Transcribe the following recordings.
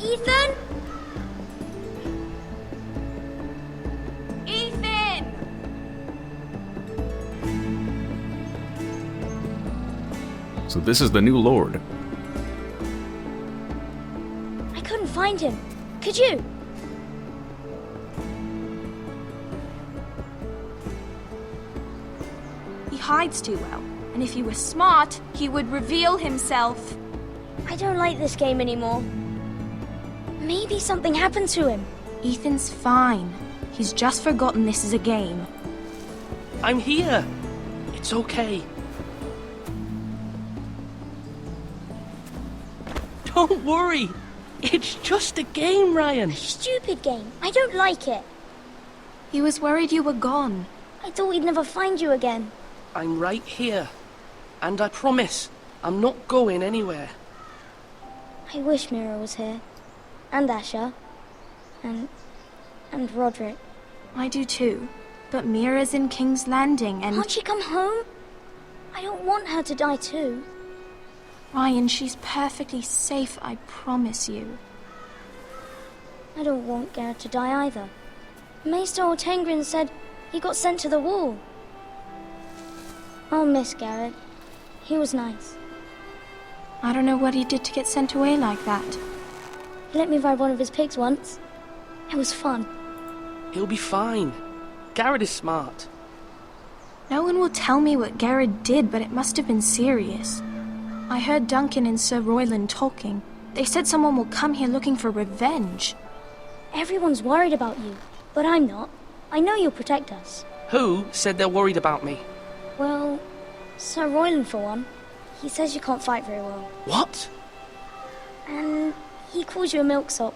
Ethan? Ethan! So this is the new Lord. I couldn't find him. Could you? He hides too well, and if he were smart, he would reveal himself. I don't like this game anymore. Maybe something happened to him. Ethan's fine. He's just forgotten this is a game. I'm here. It's okay. Don't worry. It's just a game, Ryan. Stupid game. I don't like it. He was worried you were gone. I thought we'd never find you again. I'm right here. And I promise, I'm not going anywhere. I wish Mira was here. And Asher. And Roderick. I do too. But Mira's in King's Landing and... Can't she come home? I don't want her to die too. Ryan, she's perfectly safe, I promise you. I don't want Garrett to die either. Maester Ortengrin said he got sent to the wall. I'll miss Garrett. He was nice. I don't know what he did to get sent away like that. He let me ride one of his pigs once. It was fun. He'll be fine. Garrett is smart. No one will tell me what Garrett did, but it must have been serious. I heard Duncan and Sir Royland talking. They said someone will come here looking for revenge. Everyone's worried about you, but I'm not. I know you'll protect us. Who said they're worried about me? Well, Sir Royland for one. He says you can't fight very well. What? And he calls you a milksop.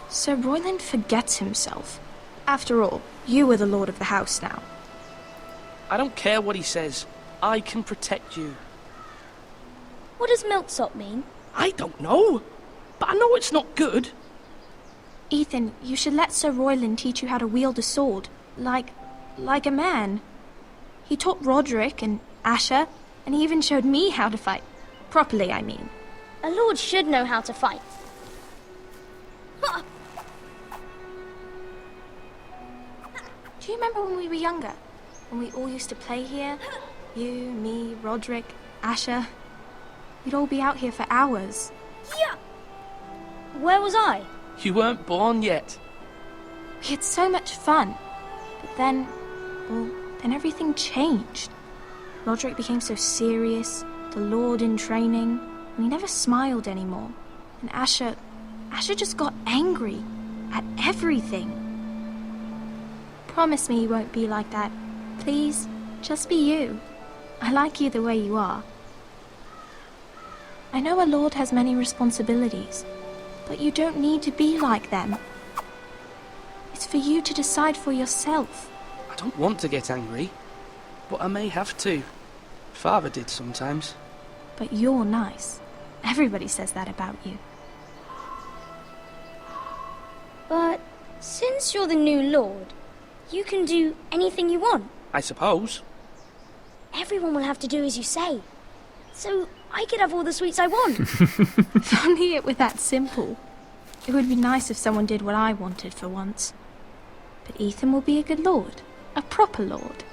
Sir Royland forgets himself. After all, you are the lord of the house now. I don't care what he says. I can protect you. What does milksop mean? I don't know. But I know it's not good. Ethan, you should let Sir Royland teach you how to wield a sword. Like a man. He taught Roderick and Asher, and he even showed me how to fight. Properly, I mean. A lord should know how to fight. Do you remember when we were younger? When we all used to play here? You, me, Roderick, Asher. We'd all be out here for hours. Yeah. Where was I? You weren't born yet. We had so much fun. But then everything changed. Roderick became so serious, the Lord in training, and he never smiled anymore. And Asher just got angry at everything. Promise me you won't be like that. Please, just be you. I like you the way you are. I know a lord has many responsibilities, but you don't need to be like them. It's for you to decide for yourself. I don't want to get angry, but I may have to. Father did sometimes. But you're nice. Everybody says that about you. But since you're the new lord, you can do anything you want. I suppose. Everyone will have to do as you say. So I could have all the sweets I want. If only it were that simple. It would be nice if someone did what I wanted for once. But Ethan will be a good lord. A proper lord.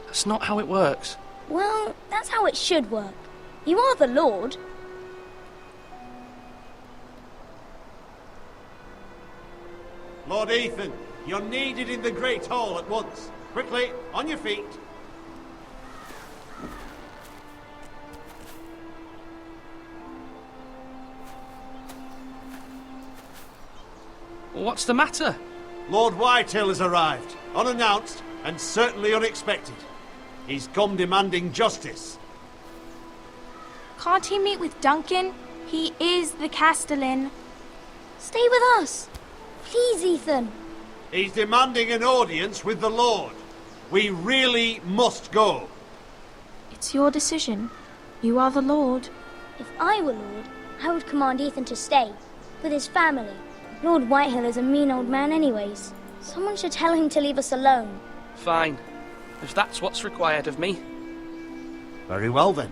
That's not how it works. Well, that's how it should work. You are the lord. Lord Ethan, you're needed in the Great Hall at once. Quickly, on your feet. What's the matter? Lord Whitetail has arrived, unannounced and certainly unexpected. He's come demanding justice. Can't he meet with Duncan? He is the Castellan. Stay with us. Please, Ethan. He's demanding an audience with the Lord. We really must go. It's your decision. You are the lord. If I were lord, I would command Ethan to stay. With his family. Lord Whitehill is a mean old man anyways. Someone should tell him to leave us alone. Fine. If that's what's required of me. Very well then.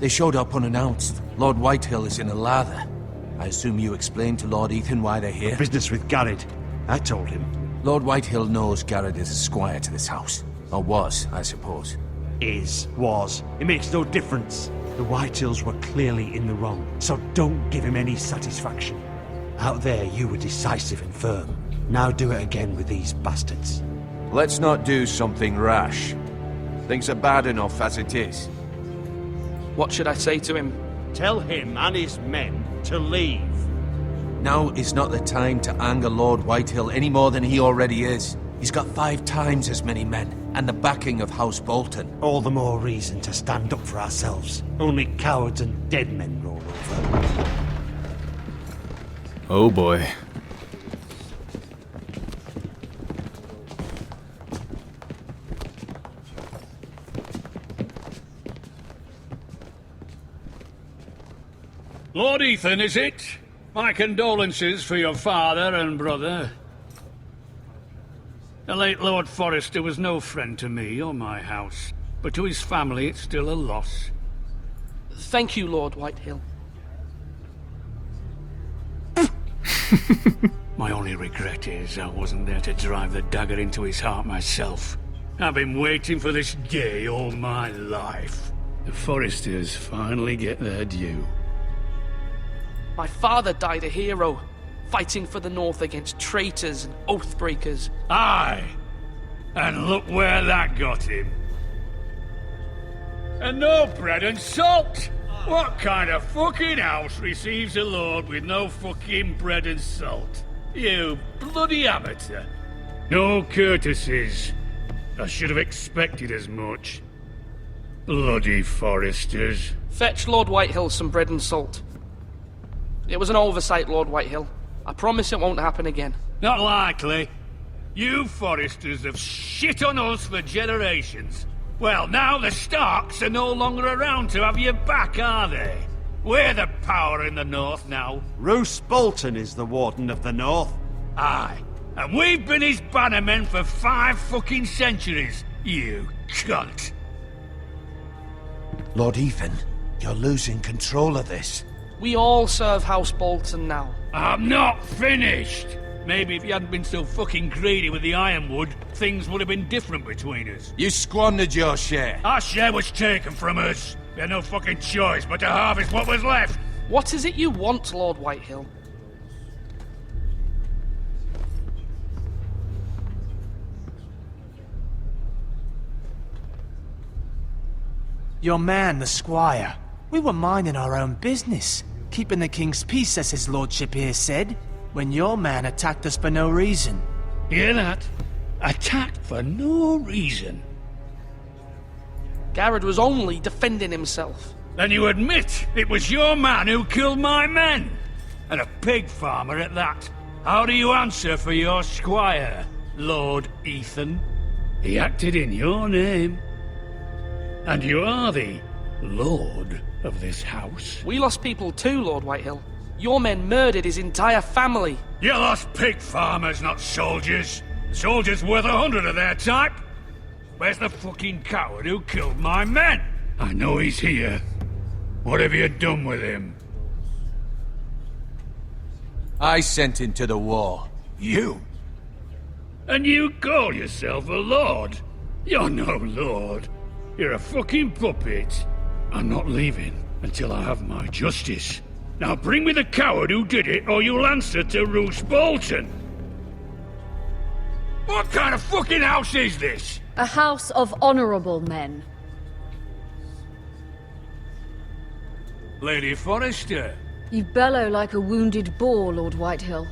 They showed up unannounced. Lord Whitehill is in a lather. I assume you explained to Lord Ethan why they're here? Business with Garrett. I told him. Lord Whitehill knows Garrett is a squire to this house. Or was, I suppose. Was. It makes no difference. The Whitehills were clearly in the wrong, so don't give him any satisfaction. Out there, you were decisive and firm. Now do it again with these bastards. Let's not do something rash. Things are bad enough as it is. What should I say to him? Tell him and his men to leave. Now is not the time to anger Lord Whitehill any more than he already is. He's got 5 times as many men, and the backing of House Bolton. All the more reason to stand up for ourselves. Only cowards and dead men roll over. Oh boy. Lord Ethan, is it? My condolences for your father and brother. The late Lord Forrester was no friend to me or my house, but to his family it's still a loss. Thank you, Lord Whitehill. My only regret is I wasn't there to drive the dagger into his heart myself. I've been waiting for this day all my life. The Forresters finally get their due. My father died a hero, fighting for the North against traitors and oath-breakers. Aye! And look where that got him. And no bread and salt! What kind of fucking house receives a lord with no fucking bread and salt? You bloody amateur. No courtesies. I should have expected as much. Bloody Forresters. Fetch Lord Whitehill some bread and salt. It was an oversight, Lord Whitehill. I promise it won't happen again. Not likely. You Forresters have shit on us for generations. Well, now the Starks are no longer around to have your back, are they? We're the power in the North now. Roose Bolton is the Warden of the North. Aye. And we've been his bannermen for 5 fucking centuries, you cunt. Lord Ethan, you're losing control of this. We all serve House Bolton now. I'm not finished! Maybe if you hadn't been so fucking greedy with the ironwood, things would have been different between us. You squandered your share. Our share was taken from us. We had no fucking choice but to harvest what was left. What is it you want, Lord Whitehill? Your man, the squire. We were minding our own business, keeping the king's peace, as his lordship here said, when your man attacked us for no reason. Hear that? Attacked for no reason. Garrett was only defending himself. Then you admit it was your man who killed my men? And a pig farmer at that. How do you answer for your squire, Lord Ethan? He acted in your name. And you are the Lord of this house. We lost people too, Lord Whitehill. Your men murdered his entire family. You lost pig farmers, not soldiers. Soldiers worth 100 of their type. Where's the fucking coward who killed my men? I know he's here. What have you done with him? I sent him to the war. You? And you call yourself a lord? You're no lord. You're a fucking puppet. I'm not leaving until I have my justice. Now bring me the coward who did it, or you'll answer to Roose Bolton. What kind of fucking house is this? A house of honorable men. Lady Forrester. You bellow like a wounded boar, Lord Whitehill.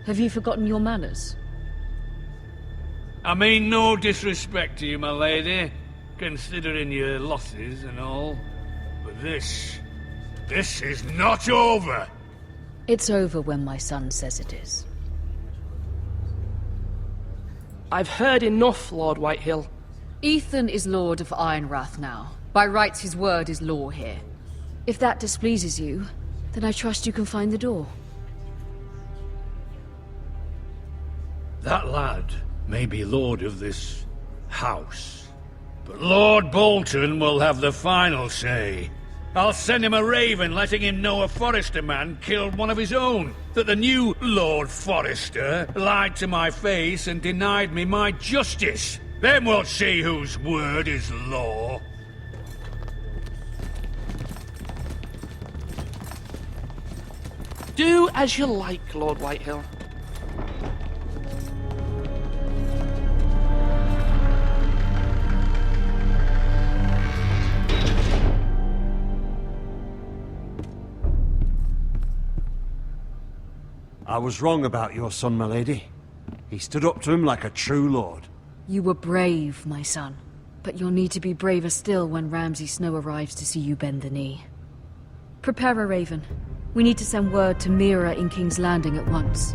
Have you forgotten your manners? I mean no disrespect to you, my lady, considering your losses and all. But this is not over. It's over when my son says it is. I've heard enough, Lord Whitehill. Ethan is Lord of Ironrath now. By rights, his word is law here. If that displeases you, then I trust you can find the door. That lad may be lord of this house, but Lord Bolton will have the final say. I'll send him a raven letting him know a Forrester man killed one of his own. That the new Lord Forrester lied to my face and denied me my justice. Then we'll see whose word is law. Do as you like, Lord Whitehill. I was wrong about your son, my lady. He stood up to him like a true lord. You were brave, my son. But you'll need to be braver still when Ramsay Snow arrives to see you bend the knee. Prepare a raven. We need to send word to Mira in King's Landing at once.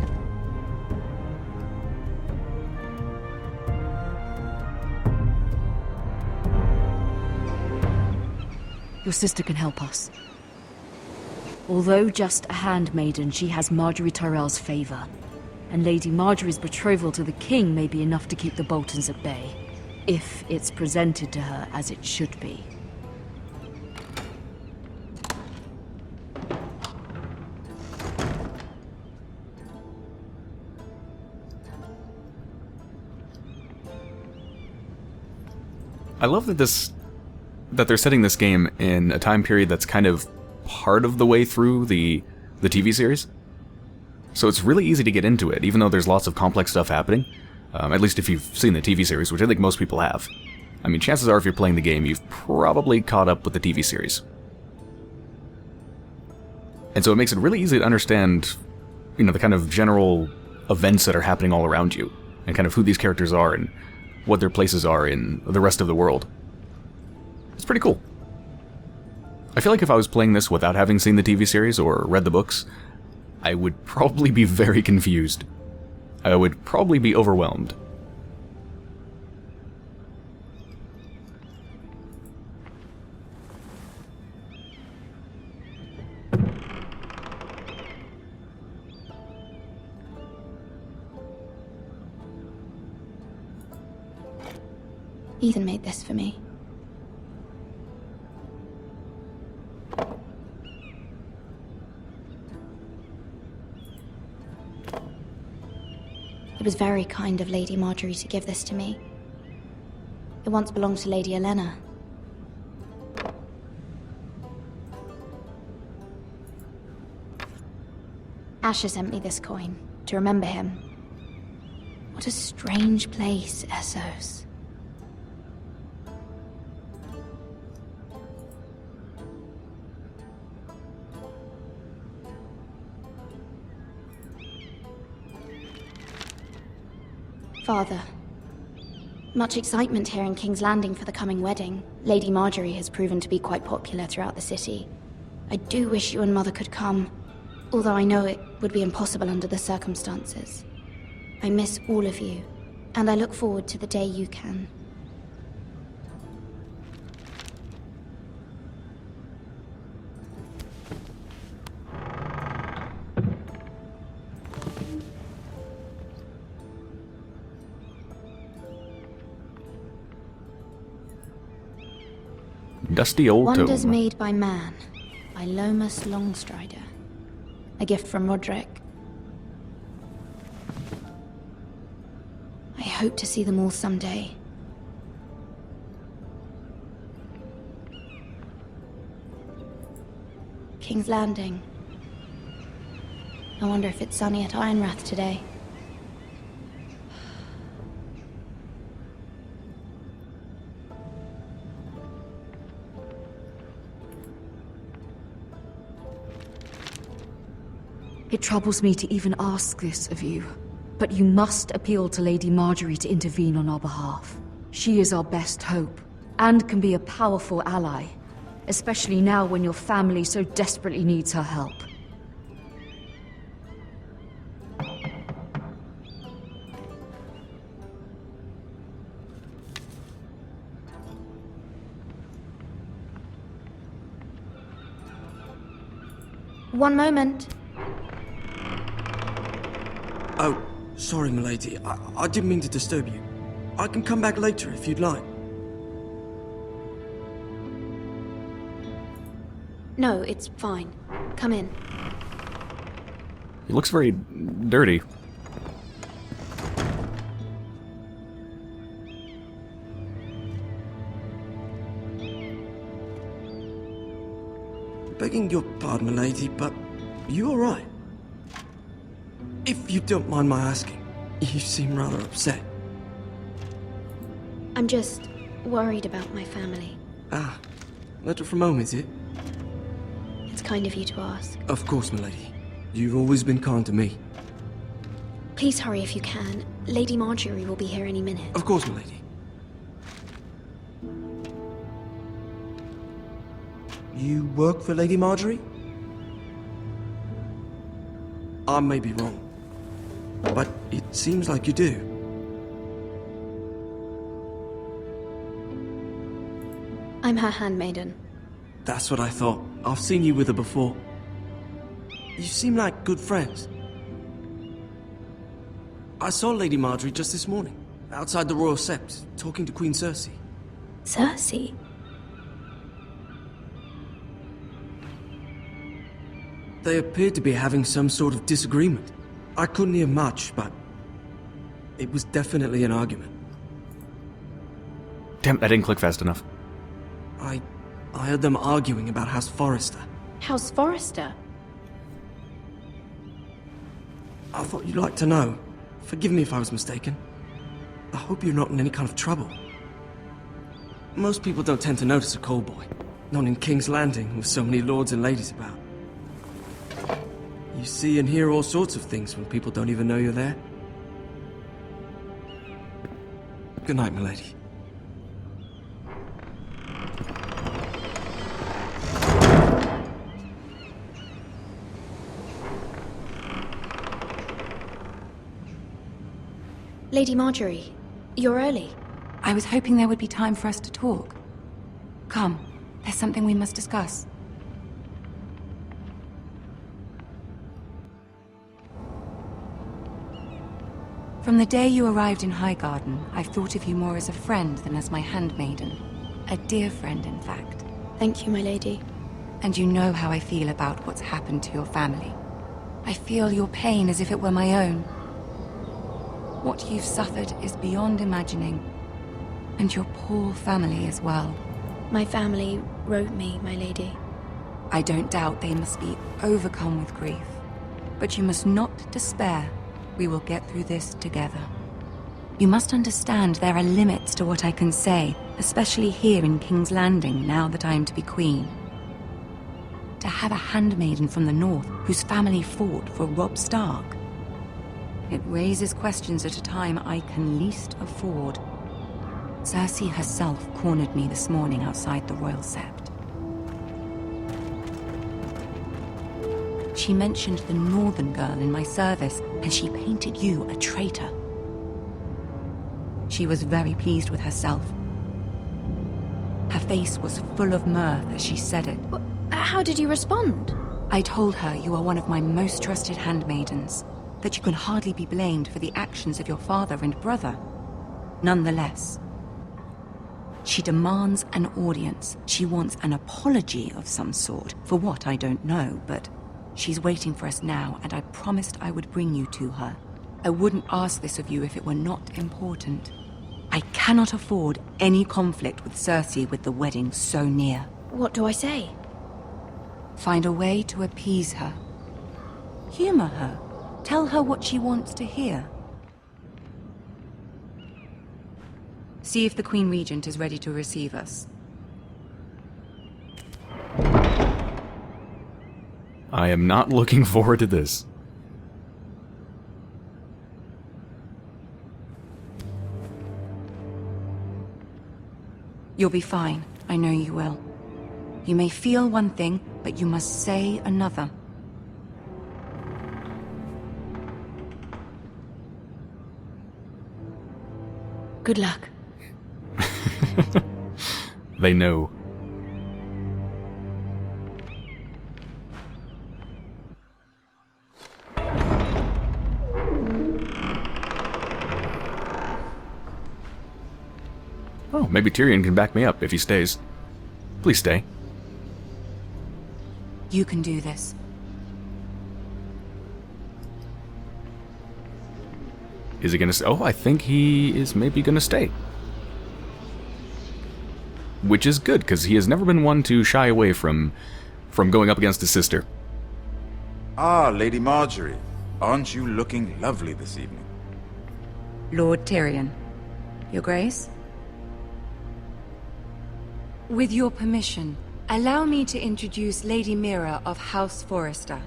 Your sister can help us. Although just a handmaiden, she has Marjorie Tyrell's favor. And Lady Marjorie's betrothal to the king may be enough to keep the Boltons at bay, if it's presented to her as it should be. I love that they're setting this game in a time period that's kind of part of the way through the TV series. So it's really easy to get into it, even though there's lots of complex stuff happening. At least if you've seen the TV series, which I think most people have. I mean, chances are if you're playing the game, you've probably caught up with the TV series. And so it makes it really easy to understand, you know, the kind of general events that are happening all around you, and kind of who these characters are, and what their places are in the rest of the world. It's pretty cool. I feel like if I was playing this without having seen the TV series or read the books, I would probably be very confused. I would probably be overwhelmed. Ethan made this for me. It was very kind of Lady Marjorie to give this to me. It once belonged to Lady Elena. Asher sent me this coin to remember him. What a strange place, Essos. Father, much excitement here in King's Landing for the coming wedding. Lady Marjorie has proven to be quite popular throughout the city. I do wish you and Mother could come, although I know it would be impossible under the circumstances. I miss all of you, and I look forward to the day you can. Dusty old Wonders tome. Made by Man, by Lomas Longstrider. A gift from Roderick. I hope to see them all someday. King's Landing. I wonder if it's sunny at Ironrath today. It troubles me to even ask this of you, but you must appeal to Lady Marjorie to intervene on our behalf. She is our best hope, and can be a powerful ally, especially now when your family so desperately needs her help. One moment. Oh, sorry, milady. I didn't mean to disturb you. I can come back later if you'd like. No, it's fine. Come in. He looks very dirty. Begging your pardon, milady, but you alright? If you don't mind my asking, you seem rather upset. I'm just worried about my family. Ah, letter from home, is it? It's kind of you to ask. Of course, milady. You've always been kind to me. Please hurry if you can. Lady Marjorie will be here any minute. Of course, milady. You work for Lady Marjorie? I may be wrong, but it seems like you do. I'm her handmaiden. That's what I thought. I've seen you with her before. You seem like good friends. I saw Lady Marjorie just this morning, outside the Royal Sept, talking to Queen Cersei. Cersei? They appeared to be having some sort of disagreement. I couldn't hear much, but it was definitely an argument. Damn, I didn't click fast enough. I heard them arguing about House Forrester. House Forrester? I thought you'd like to know. Forgive me if I was mistaken. I hope you're not in any kind of trouble. Most people don't tend to notice a call boy. Not in King's Landing, with so many lords and ladies about. You see and hear all sorts of things when people don't even know you're there. Good night, milady. Lady Marjorie, you're early. I was hoping there would be time for us to talk. Come, there's something we must discuss. From the day you arrived in Highgarden, I've thought of you more as a friend than as my handmaiden. A dear friend, in fact. Thank you, my lady. And you know how I feel about what's happened to your family. I feel your pain as if it were my own. What you've suffered is beyond imagining. And your poor family as well. My family wrote me, my lady. I don't doubt they must be overcome with grief. But you must not despair. We will get through this together. You must understand there are limits to what I can say, especially here in King's Landing, now that I am to be queen. To have a handmaiden from the north whose family fought for Robb Stark. It raises questions at a time I can least afford. Cersei herself cornered me this morning outside the Royal Sept. She mentioned the northern girl in my service, and she painted you a traitor. She was very pleased with herself. Her face was full of mirth as she said it. How did you respond? I told her you are one of my most trusted handmaidens, that you can hardly be blamed for the actions of your father and brother. Nonetheless, she demands an audience. She wants an apology of some sort, for what I don't know, but she's waiting for us now, and I promised I would bring you to her. I wouldn't ask this of you if it were not important. I cannot afford any conflict with Cersei with the wedding so near. What do I say? Find a way to appease her. Humor her. Tell her what she wants to hear. See if the Queen Regent is ready to receive us. I am not looking forward to this. You'll be fine. I know you will. You may feel one thing, but you must say another. Good luck. They know. Oh, maybe Tyrion can back me up if he stays. Please stay. You can do this. Is he gonna stay? Oh, I think he is maybe gonna stay. Which is good, because he has never been one to shy away from going up against his sister. Ah, Lady Marjorie. Aren't you looking lovely this evening? Lord Tyrion. Your Grace? With your permission, allow me to introduce Lady Mira of House Forrester.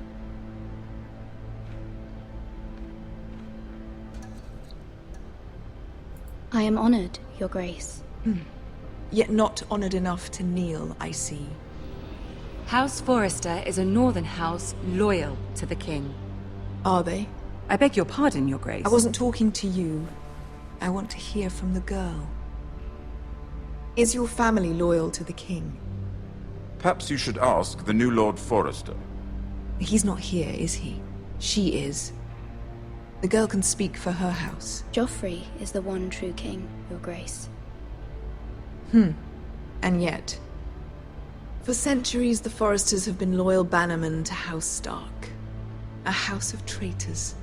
I am honored, Your Grace. Yet not honored enough to kneel, I see. House Forrester is a northern house loyal to the king. Are they? I beg your pardon, Your Grace. I wasn't talking to you. I want to hear from the girl. Is your family loyal to the king? Perhaps you should ask the new Lord Forrester. He's not here, is he? She is. The girl can speak for her house. Joffrey is the one true king, Your Grace. And yet, for centuries the Forresters have been loyal bannermen to House Stark. A house of traitors.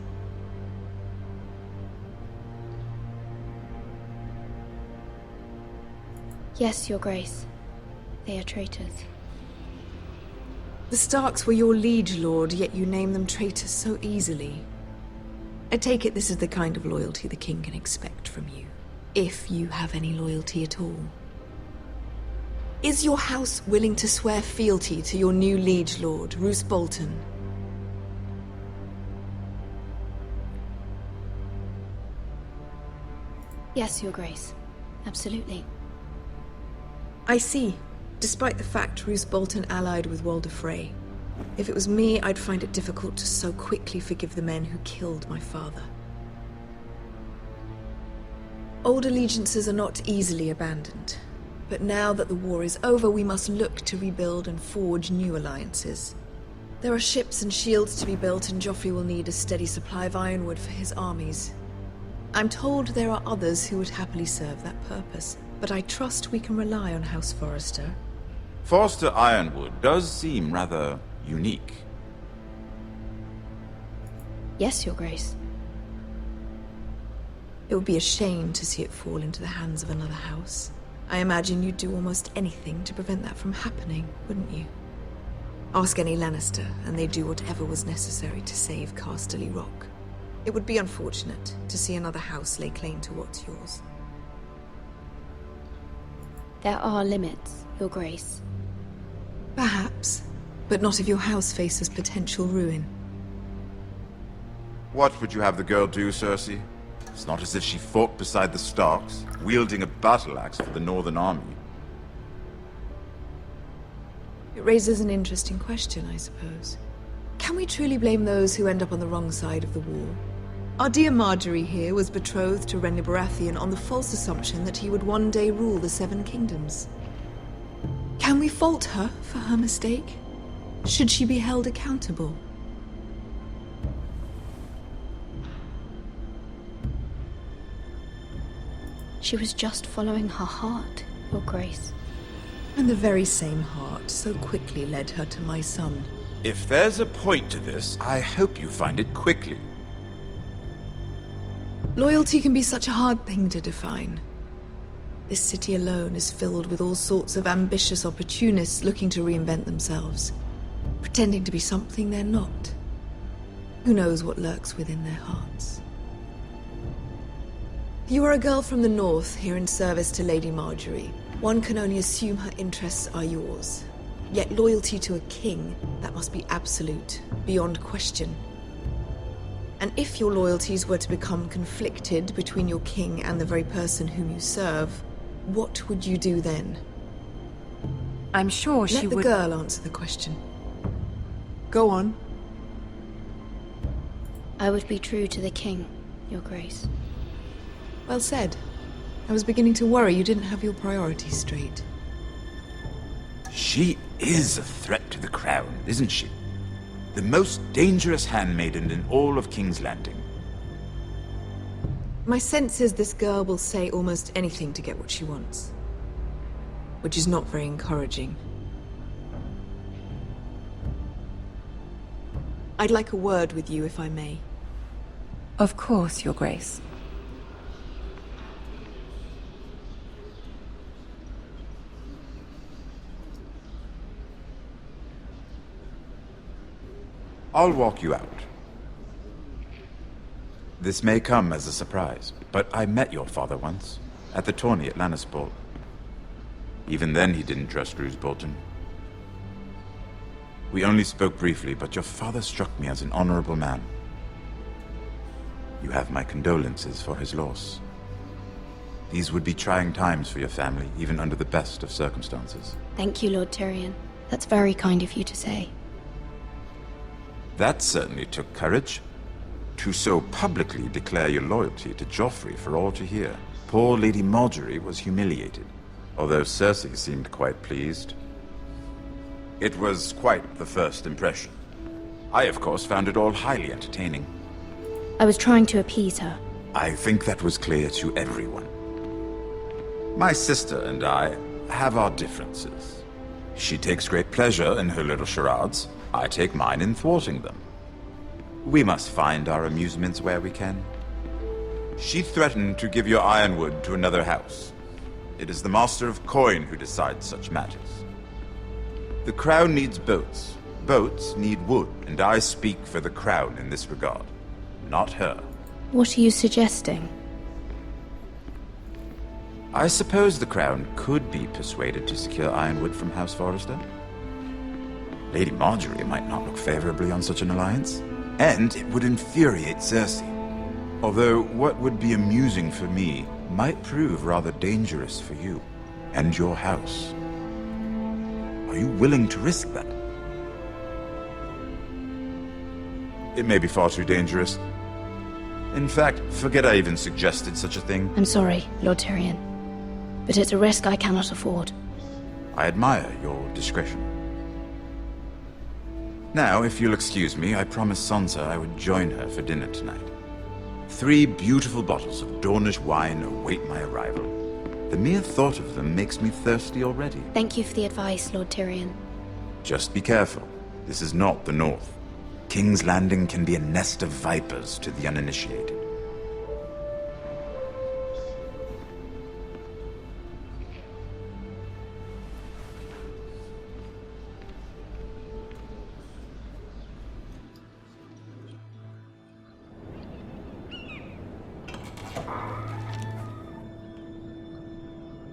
Yes, Your Grace. They are traitors. The Starks were your liege lord, yet you name them traitors so easily. I take it this is the kind of loyalty the king can expect from you. If you have any loyalty at all. Is your house willing to swear fealty to your new liege lord, Roose Bolton? Yes, Your Grace. Absolutely. I see. Despite the fact Roose Bolton allied with Walder Frey. If it was me, I'd find it difficult to so quickly forgive the men who killed my father. Old allegiances are not easily abandoned. But now that the war is over, we must look to rebuild and forge new alliances. There are ships and shields to be built, and Joffrey will need a steady supply of ironwood for his armies. I'm told there are others who would happily serve that purpose, but I trust we can rely on House Forrester. Forrester Ironwood does seem rather unique. Yes, Your Grace. It would be a shame to see it fall into the hands of another house. I imagine you'd do almost anything to prevent that from happening, wouldn't you? Ask any Lannister, and they'd do whatever was necessary to save Casterly Rock. It would be unfortunate to see another house lay claim to what's yours. There are limits, Your Grace. Perhaps, but not if your house faces potential ruin. What would you have the girl do, Cersei? It's not as if she fought beside the Starks, wielding a battle axe for the Northern Army. It raises an interesting question, I suppose. Can we truly blame those who end up on the wrong side of the war? Our dear Marjorie here was betrothed to Renly Baratheon on the false assumption that he would one day rule the Seven Kingdoms. Can we fault her for her mistake? Should she be held accountable? She was just following her heart, Your Grace. And the very same heart so quickly led her to my son. If there's a point to this, I hope you find it quickly. Loyalty can be such a hard thing to define. This city alone is filled with all sorts of ambitious opportunists looking to reinvent themselves, pretending to be something they're not. Who knows what lurks within their hearts? You are a girl from the north, here in service to Lady Marjorie. One can only assume her interests are yours. Yet loyalty to a king, that must be absolute, beyond question. And if your loyalties were to become conflicted between your king and the very person whom you serve, what would you do then? I'm sure she would... Let the girl answer the question. Go on. I would be true to the king, Your Grace. Well said. I was beginning to worry you didn't have your priorities straight. She is a threat to the crown, isn't she? The most dangerous handmaiden in all of King's Landing. My sense is this girl will say almost anything to get what she wants. Which is not very encouraging. I'd like a word with you, if I may. Of course, Your Grace. I'll walk you out. This may come as a surprise, but I met your father once, at the tourney at Lannisport. Even then he didn't trust Roose Bolton. We only spoke briefly, but your father struck me as an honorable man. You have my condolences for his loss. These would be trying times for your family, even under the best of circumstances. Thank you, Lord Tyrion. That's very kind of you to say. That certainly took courage. To so publicly declare your loyalty to Joffrey for all to hear. Poor Lady Margaery was humiliated, although Cersei seemed quite pleased. It was quite the first impression. I, of course, found it all highly entertaining. I was trying to appease her. I think that was clear to everyone. My sister and I have our differences. She takes great pleasure in her little charades. I take mine in thwarting them. We must find our amusements where we can. She threatened to give your ironwood to another house. It is the Master of Coin who decides such matters. The Crown needs boats. Boats need wood, and I speak for the Crown in this regard. Not her. What are you suggesting? I suppose the Crown could be persuaded to secure ironwood from House Forrester. Lady Margaery might not look favorably on such an alliance, and it would infuriate Cersei. Although what would be amusing for me might prove rather dangerous for you and your house. Are you willing to risk that? It may be far too dangerous. In fact, forget I even suggested such a thing. I'm sorry, Lord Tyrion, but it's a risk I cannot afford. I admire your discretion. Now, if you'll excuse me, I promised Sansa I would join her for dinner tonight. 3 beautiful bottles of Dornish wine await my arrival. The mere thought of them makes me thirsty already. Thank you for the advice, Lord Tyrion. Just be careful. This is not the North. King's Landing can be a nest of vipers to the uninitiated.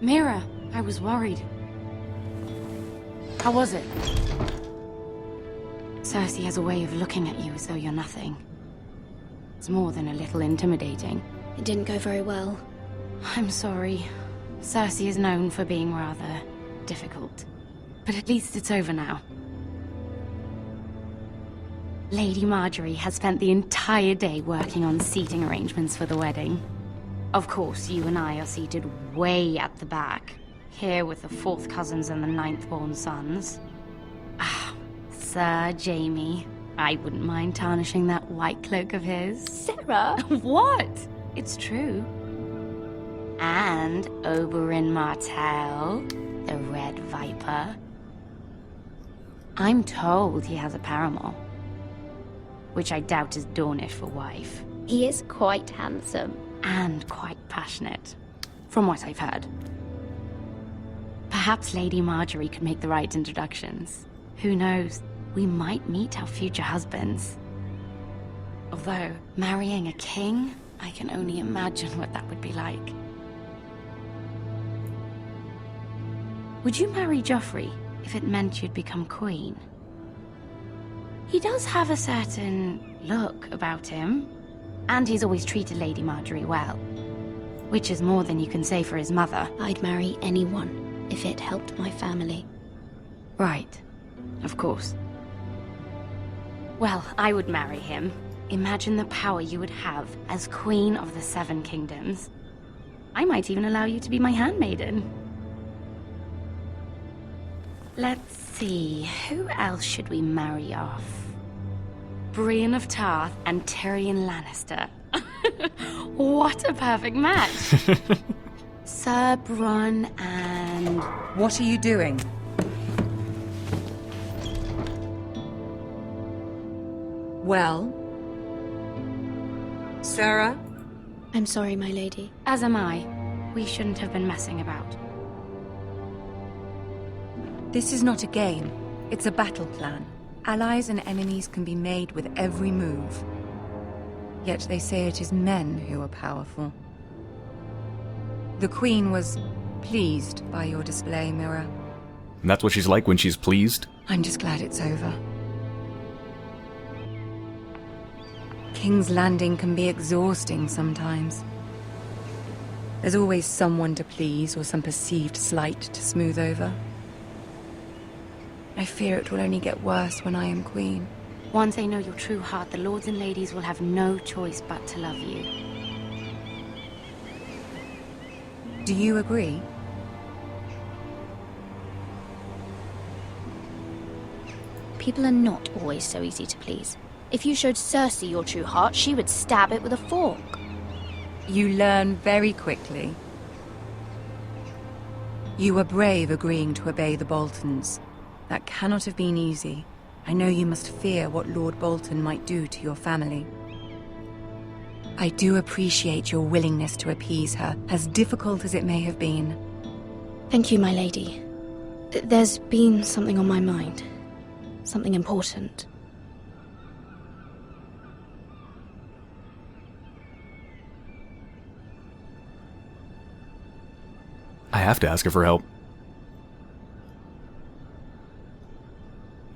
Mira, I was worried. How was it? Cersei has a way of looking at you as though you're nothing. It's more than a little intimidating. It didn't go very well. I'm sorry. Cersei is known for being rather difficult. But at least it's over now. Lady Margaery has spent the entire day working on seating arrangements for the wedding. Of course, you and I are seated way at the back, here with the 4th cousins and the 9th-born sons. Ah, Sir Jaime. I wouldn't mind tarnishing that white cloak of his. Sarah! What? It's true. And Oberyn Martell, the Red Viper. I'm told he has a paramour, which I doubt is Dornish for wife. He is quite handsome. And quite passionate, from what I've heard. Perhaps Lady Margaery could make the right introductions. Who knows? We might meet our future husbands. Although, marrying a king, I can only imagine what that would be like. Would you marry Joffrey if it meant you'd become queen? He does have a certain look about him. And he's always treated Lady Margaery well. Which is more than you can say for his mother. I'd marry anyone if it helped my family. Right. Of course. Well, I would marry him. Imagine the power you would have as Queen of the 7 Kingdoms. I might even allow you to be my handmaiden. Let's see, who else should we marry off? Brienne of Tarth and Tyrion Lannister. What a perfect match! Sir Bronn and... What are you doing? Well? Sarah? I'm sorry, my lady. As am I. We shouldn't have been messing about. This is not a game. It's a battle plan. Allies and enemies can be made with every move. Yet they say it is men who are powerful. The Queen was pleased by your display, Mira. And that's what she's like when she's pleased? I'm just glad it's over. King's Landing can be exhausting sometimes. There's always someone to please or some perceived slight to smooth over. I fear it will only get worse when I am queen. Once they know your true heart, the lords and ladies will have no choice but to love you. Do you agree? People are not always so easy to please. If you showed Cersei your true heart, she would stab it with a fork. You learn very quickly. You were brave agreeing to obey the Boltons. That cannot have been easy. I know you must fear what Lord Bolton might do to your family. I do appreciate your willingness to appease her, as difficult as it may have been. Thank you, my lady. There's been something on my mind. Something important. I have to ask her for help.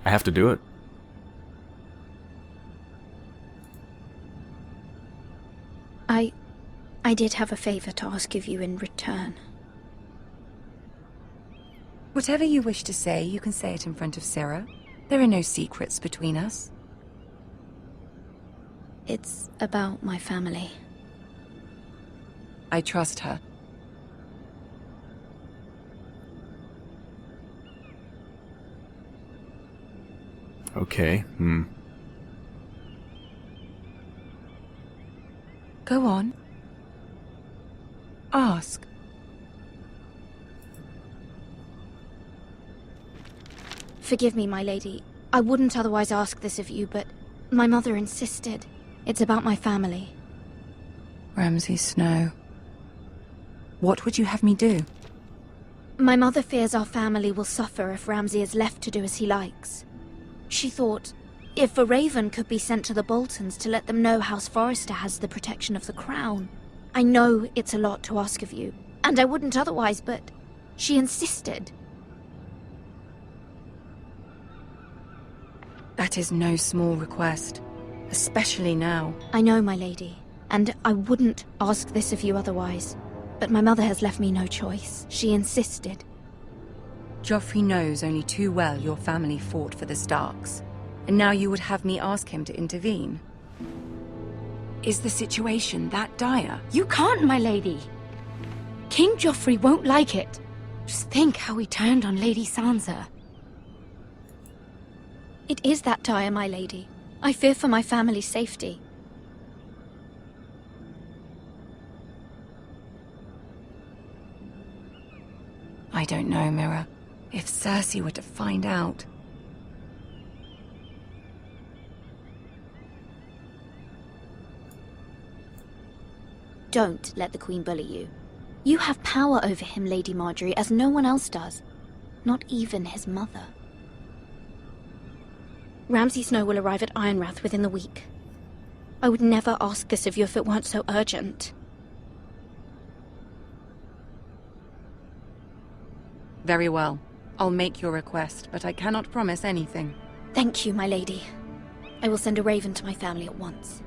I have to do it. I did have a favor to ask of you in return. Whatever you wish to say, you can say it in front of Sarah. There are no secrets between us. It's about my family. I trust her. Okay, Go on. Ask. Forgive me, my lady. I wouldn't otherwise ask this of you, but my mother insisted. It's about my family. Ramsay Snow. What would you have me do? My mother fears our family will suffer if Ramsay is left to do as he likes. She thought, if a raven could be sent to the Boltons to let them know House Forrester has the protection of the crown. I know it's a lot to ask of you, and I wouldn't otherwise, but she insisted. That is no small request, especially now. I know, my lady, and I wouldn't ask this of you otherwise, but my mother has left me no choice. She insisted. Joffrey knows only too well your family fought for the Starks, and now you would have me ask him to intervene. Is the situation that dire? You can't, my lady. King Joffrey won't like it. Just think how he turned on Lady Sansa. It is that dire, my lady. I fear for my family's safety. I don't know, Mira. If Cersei were to find out... Don't let the Queen bully you. You have power over him, Lady Marjorie, as no one else does. Not even his mother. Ramsay Snow will arrive at Ironrath within the week. I would never ask this of you if it weren't so urgent. Very well. I'll make your request, but I cannot promise anything. Thank you, my lady. I will send a raven to my family at once.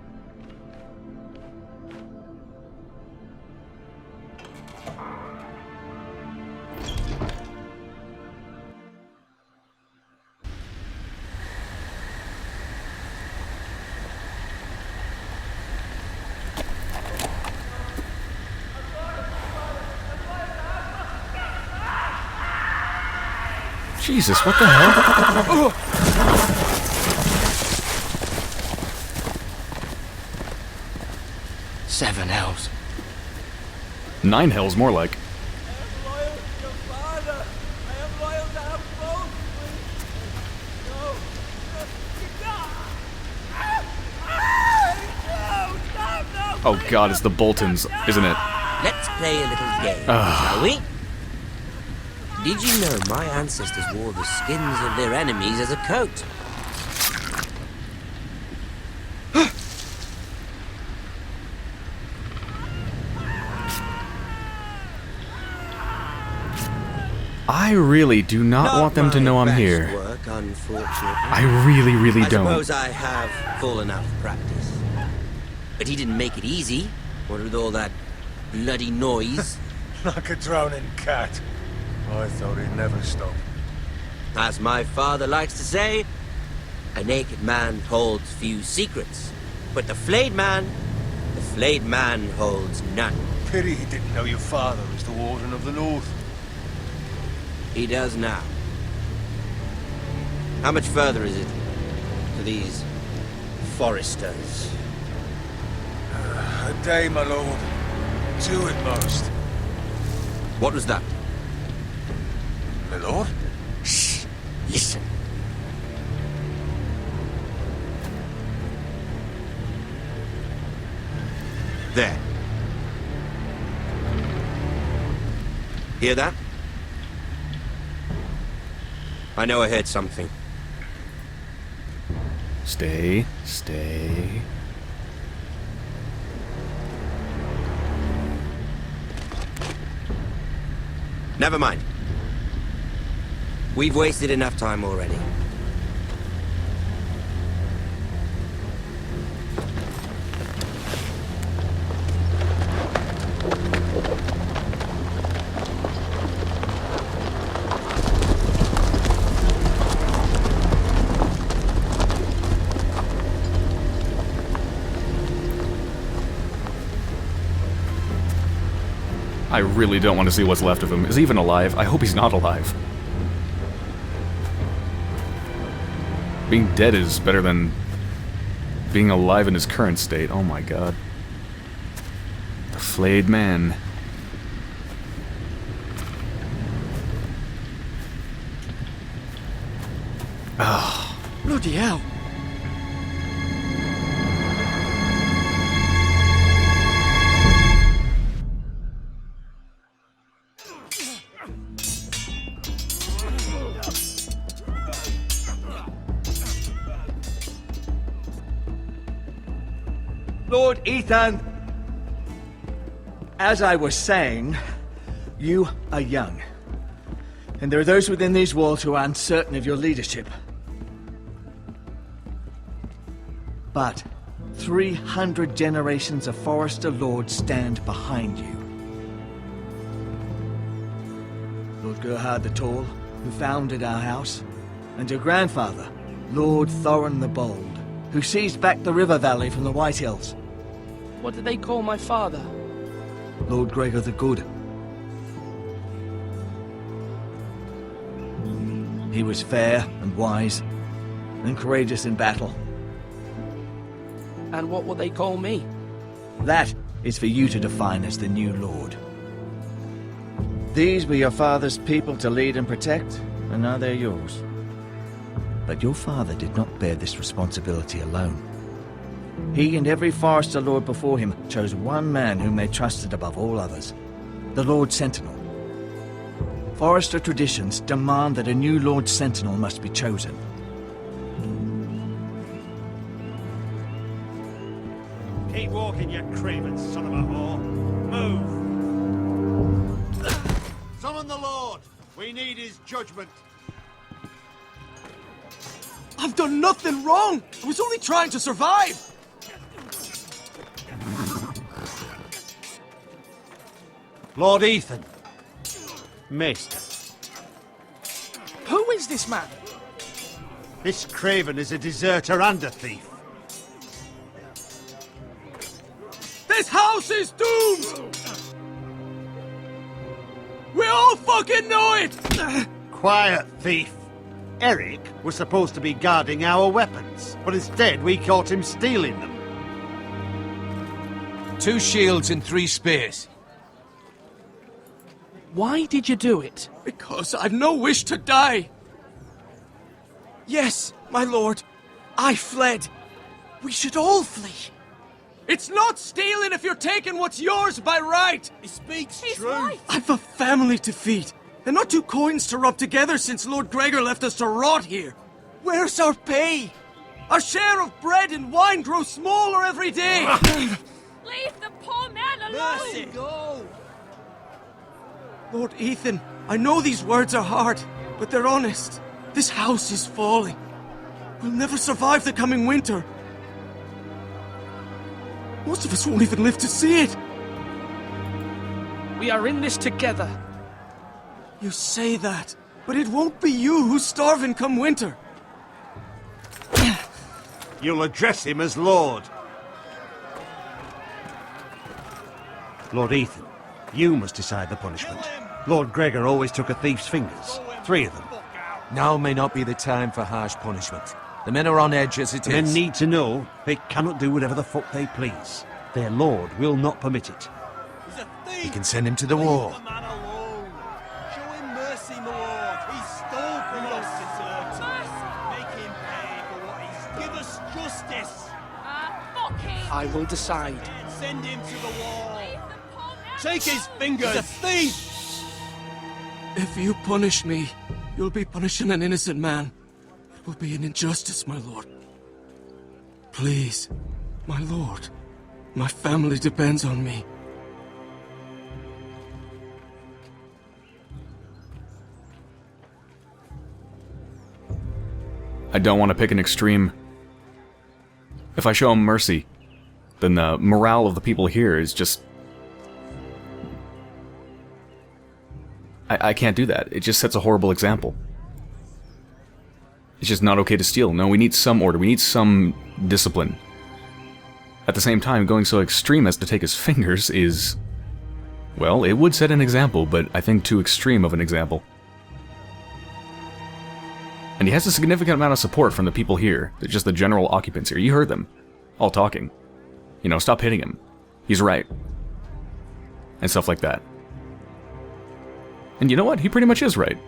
Jesus, what the hell? 7 hells. 9 hells, more like. Oh god, it's the Boltons, isn't it? Let's play a little game, shall we? Did you know my ancestors wore the skins of their enemies as a coat? I really do not want them to know I'm here. Work, unfortunately. I really, really don't. I suppose I have fallen out of practice. But he didn't make it easy, what with all that bloody noise. Like a drowning cat. I thought he'd never stop. As my father likes to say, a naked man holds few secrets. But the flayed man holds none. Pity he didn't know your father was the Warden of the North. He does now. How much further is it to these Forresters? A day, my lord. 2 at most. What was that? My lord? Shh! Listen. There. Hear that? I know I heard something. Stay, stay. Never mind. We've wasted enough time already. I really don't want to see what's left of him. Is he even alive? I hope he's not alive. Being dead is better than being alive in his current state. Oh my god. The flayed man. Oh. Bloody hell. Lord Ethan, as I was saying, you are young. And there are those within these walls who are uncertain of your leadership. But 300 generations of Forrester lords stand behind you. Lord Gerhard the Tall, who founded our house, and your grandfather, Lord Thorin the Bold, who seized back the river valley from the White Hills. What did they call my father? Lord Gregor the Good. He was fair and wise, and courageous in battle. And what will they call me? That is for you to define as the new lord. These were your father's people to lead and protect, and now they're yours. But your father did not bear this responsibility alone. He and every Forrester lord before him chose one man whom they trusted above all others, the Lord Sentinel. Forrester traditions demand that a new Lord Sentinel must be chosen. Keep walking, you craven son of a whore. Move! Summon the Lord! We need his judgment. I've done nothing wrong! I was only trying to survive! Lord Ethan. Maester. Who is this man? This craven is a deserter and a thief. This house is doomed! We all fucking know it! Quiet, thief. Eric was supposed to be guarding our weapons, but instead we caught him stealing them. 2 shields and 3 spears. Why did you do it? Because I've no wish to die. Yes, my lord. I fled. We should all flee. It's not stealing if you're taking what's yours by right! He speaks He's truth. right. I've a family to feed, and not two coins to rub together since Lord Gregor left us to rot here. Where's our pay? Our share of bread and wine grows smaller every day! Leave the poor man alone! Mercy, go! Lord Ethan, I know these words are hard, but they're honest. This house is falling. We'll never survive the coming winter. Most of us won't even live to see it. We are in this together. You say that, but it won't be you who's starving come winter. You'll address him as Lord. Lord Ethan, you must decide the punishment. Lord Gregor always took a thief's fingers. 3 of them. Now may not be the time for harsh punishment. The men are on edge as it The men is. need to know they cannot do whatever the fuck they please. Their lord will not permit it. We can send him to the wall. Show him mercy, my lord. He stole from us. Make him pay for what he's. Give us justice. Fuck him! I will decide. Send him to the wall. Leave the poor man Take his fingers. He's a thief. If you punish me, you'll be punishing an innocent man. It will be an injustice, my lord. Please, my lord. My family depends on me. I don't want to pick an extreme. If I show him mercy, then the morale of the people here is just... I can't do that. It just sets a horrible example. It's just not okay to steal. No, we need some order. We need some discipline. At the same time, going so extreme as to take his fingers is... well, it would set an example, but I think too extreme of an example. And he has a significant amount of support from the people here. They're just the general occupants here. You heard them. All talking. You know, stop hitting him. He's right. And stuff like that. And you know what? He pretty much is right.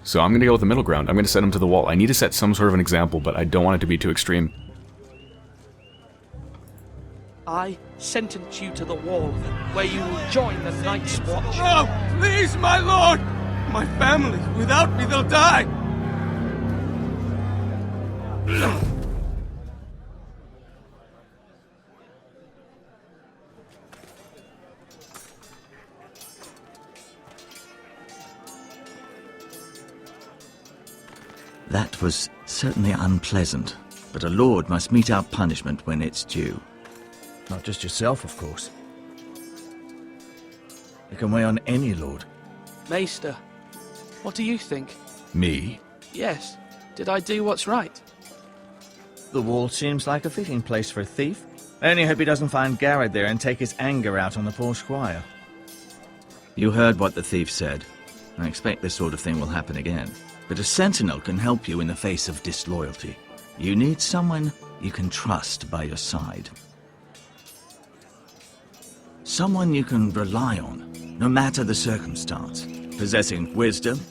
So I'm going to go with the middle ground. I'm going to set him to the wall. I need to set some sort of an example, but I don't want it to be too extreme. I sentence you to the wall, where you will join the Night's Watch. No, please, my lord! My family, without me, they'll die! That was certainly unpleasant, but a lord must mete out punishment when it's due. Not just yourself, of course. It can weigh on any lord. Maester, what do you think? Me? Yes, did I do what's right? The wall seems like a fitting place for a thief. I only hope he doesn't find Garrett there and take his anger out on the poor squire. You heard what the thief said. I expect this sort of thing will happen again. But a sentinel can help you in the face of disloyalty. You need someone you can trust by your side. Someone you can rely on, no matter the circumstance. Possessing wisdom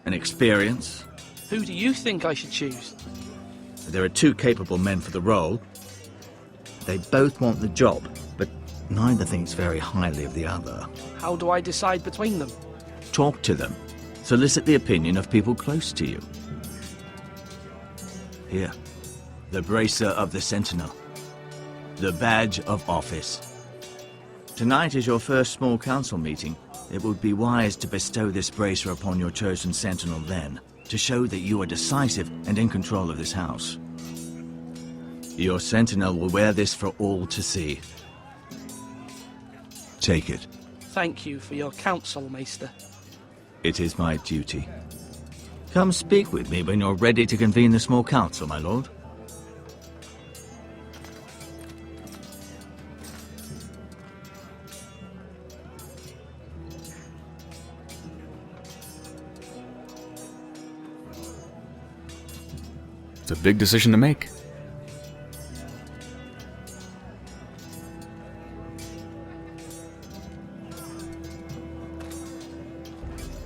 and experience. Who do you think I should choose? There are 2 capable men for the role. They both want the job, but neither thinks very highly of the other. How do I decide between them? Talk to them. Solicit the opinion of people close to you. Here, the bracer of the Sentinel. The badge of office. Tonight is your first small council meeting. It would be wise to bestow this bracer upon your chosen Sentinel then, to show that you are decisive and in control of this house. Your Sentinel will wear this for all to see. Take it. Thank you for your counsel, Maester. It is my duty. Come speak with me when you're ready to convene the small council, my lord. It's a big decision to make.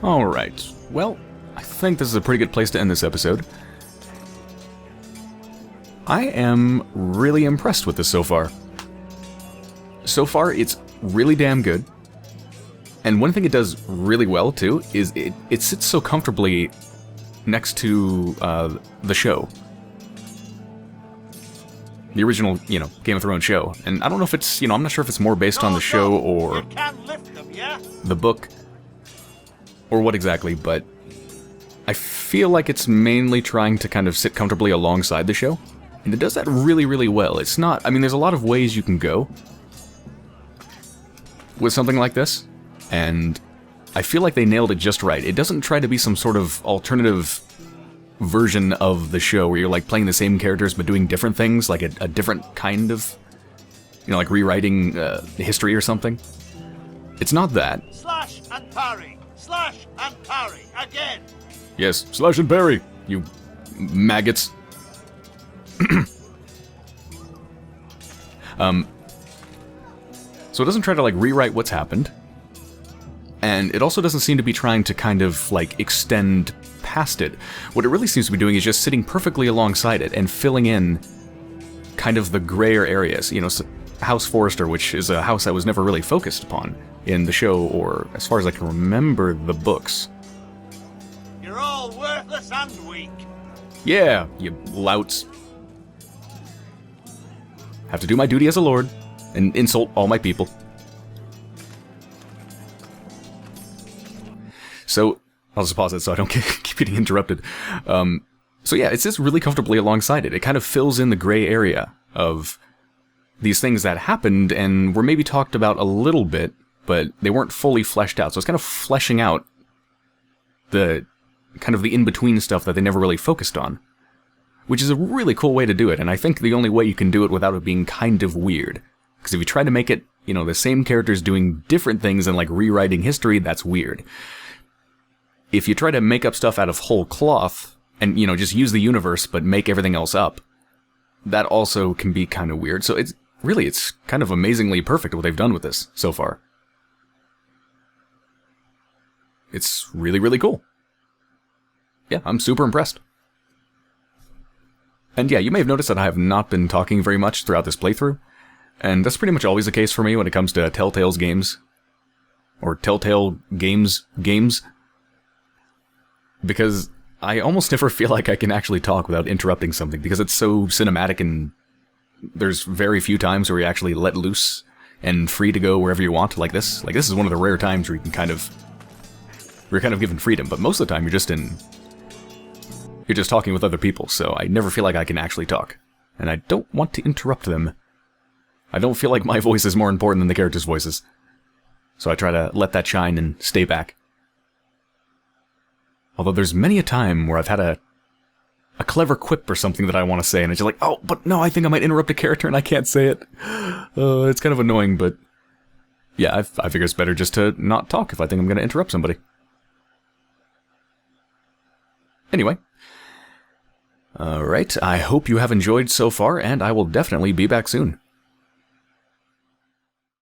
Alright, well, I think this is a pretty good place to end this episode. I am really impressed with this so far. So far, it's really damn good. And one thing it does really well, too, is it sits so comfortably next to the show. The original, you know, Game of Thrones show. And I don't know if it's, you know, I'm not sure if it's more based on the show or the book or what exactly, but I feel like it's mainly trying to kind of sit comfortably alongside the show. And it does that really, really well. It's not, I mean, there's a lot of ways you can go with something like this, and I feel like they nailed it just right. It doesn't try to be some sort of alternative version of the show where you're like playing the same characters but doing different things, like a different kind of, you know, like rewriting history or something. It's not that. Slash and parry. Slash and parry. Again. Yes, slash and parry, you maggots. So it doesn't try to like rewrite what's happened, and it also doesn't seem to be trying to kind of like extend past it. What it really seems to be doing is just sitting perfectly alongside it and filling in kind of the grayer areas. You know, House Forrester, which is a house that was never really focused upon in the show, or as far as I can remember, the books. You're all worthless and weak. Yeah, you louts. Have to do my duty as a lord and insult all my people. So, I'll just pause it so I don't keep getting interrupted. So yeah, it sits really comfortably alongside it. It kind of fills in the gray area of these things that happened and were maybe talked about a little bit, but they weren't fully fleshed out. So it's kind of fleshing out the kind of the in-between stuff that they never really focused on, which is a really cool way to do it, and I think the only way you can do it without it being kind of weird. Because if you try to make it, you know, the same characters doing different things and like rewriting history, that's weird. If you try to make up stuff out of whole cloth and, you know, just use the universe but make everything else up, that also can be kind of weird. So it's kind of amazingly perfect what they've done with this so far. It's really, really cool. Yeah, I'm super impressed. And yeah, you may have noticed that I have not been talking very much throughout this playthrough, and that's pretty much always the case for me when it comes to Telltale's games. Or Telltale Games, because I almost never feel like I can actually talk without interrupting something, because it's so cinematic and there's very few times where you actually let loose and free to go wherever you want, like this. Like, this is one of the rare times where you can kind of... You're kind of given freedom, but most of the time you're just talking with other people, so I never feel like I can actually talk. And I don't want to interrupt them. I don't feel like my voice is more important than the characters' voices. So I try to let that shine and stay back. Although there's many a time where I've had a clever quip or something that I want to say, and it's just like, oh, but no, I think I might interrupt a character and I can't say it. It's kind of annoying, but yeah, I figure it's better just to not talk if I think I'm going to interrupt somebody. Anyway. Alright, I hope you have enjoyed so far, and I will definitely be back soon.